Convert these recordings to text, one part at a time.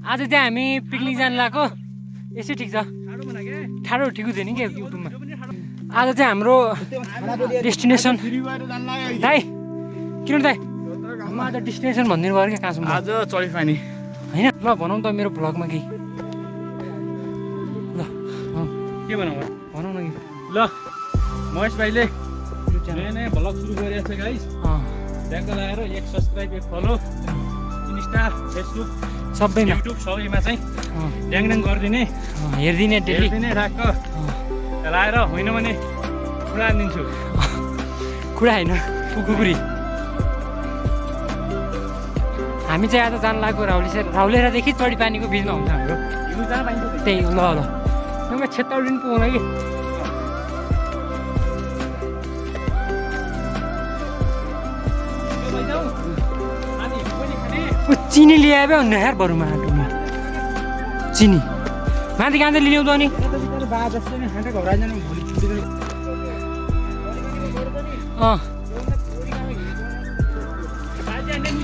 आज चाहिँ हामी पिकनिक जानु लागेको यसै ठिक छ ठाडो ठिक हुँदैन क्या युट्युबमा आज चाहिँ हाम्रो डेस्टिनेसन दाइ किन दाइ म आज डेस्टिनेसन भनिदिनु पऱ्यो क्या कहाँसम्म आज चढीपानी होइन ल भनौँ त मेरो भ्लगमा केही ल के भनौँ भनौँ न कि ल महेश भाइले नयाँ नयाँ भ्लग सुरु गरिरहेको छ गाइस त्यहाँको लगाएर 1 सब्सक्राइब 1 फलो इन्स्टा फेसबुक सबैमा युट्युब सबैमा चाहिँ ड्याङ गरिदिने हेरिदिने डेली हेरिदिने राख लाएर होइन भने खुला दिन्छु कुरा होइन कुकुरी हामी चाहिँ आज जानु लागेको राउलेरादेखि चढीपानीको बिचमा हुन्छ हाम्रो हिँड्नु जान पाइन्छ त्यही ल म क्षेत्रौली पनि पुगौँला कि चिनी ल्याए भन्नु यार बरुमा चिनी माथि कहाँ चाहिँ ल्याउँछ नि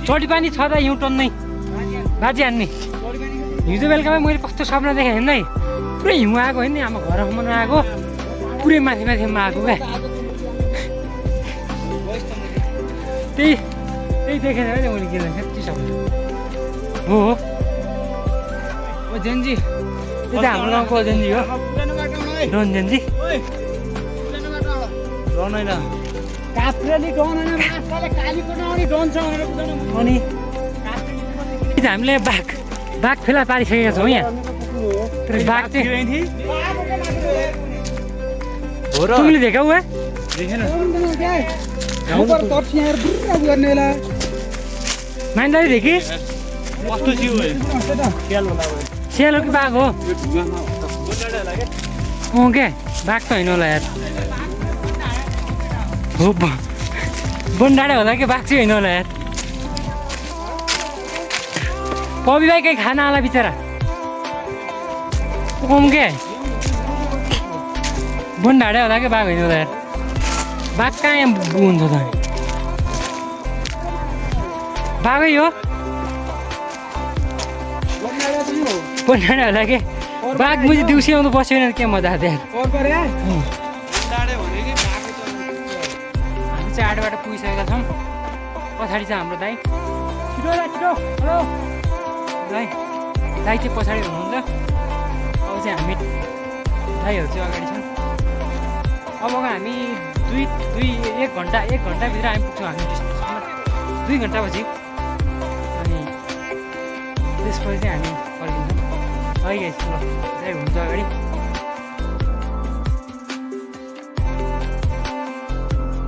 चढीपानी छ त युटर्न नै बाजी हान्ने हिजो बेलुकामा मैले कस्तो सपना देखेँ हेर्नु है पुरै हिउँ आएको होइन नि हाम्रो घरसम्म आएको पुरै माथि माथिमा आएको क्या त्यही देखेर मैले के देखेँ सपना हो जेन्जी त्यो त हाम्रो गाउँको जेन्जी हो डन जेन्जी अनि हामीले बाघ फेला पारिसकेका छौँ यहाँ बाघ चाहिँ तिमीले देखाउ है माइन्दाले देखि कस्तो जिउ स्यालो कि बाघ हो क्या बाघ त होइन होला यार हो बनडाँडा होला कि बाघ चाहिँ होइन होला यार पबी भाइ केही खाना होला बिचरा क्या बनडाँडा होला कि बाघ होइन होला यार बाघ कहाँ यहाँ हुन्छ त बाघै हो बनडाँडा होला कि बाघ मुझे दिउँसै आउँदा बस्यो भने के मजा आएको थियो हामी चाहिँ आडोबाट पुगिसकेका छौँ पछाडि चाहिँ हाम्रो दाइ छिटो हेलो दाइ चाहिँ पछाडि हुनुहुन्छ अब चाहिँ हामी दाइहरू चाहिँ अगाडि छन् अब हामी 1 घन्टाभित्र हामी पुग्छौँ हामी डिस्टेन्समा 2 घन्टापछि अनि त्यसपछि चाहिँ हामी फर्किन्छौँ है गाइस ल दाइ हुन्छ अगाडि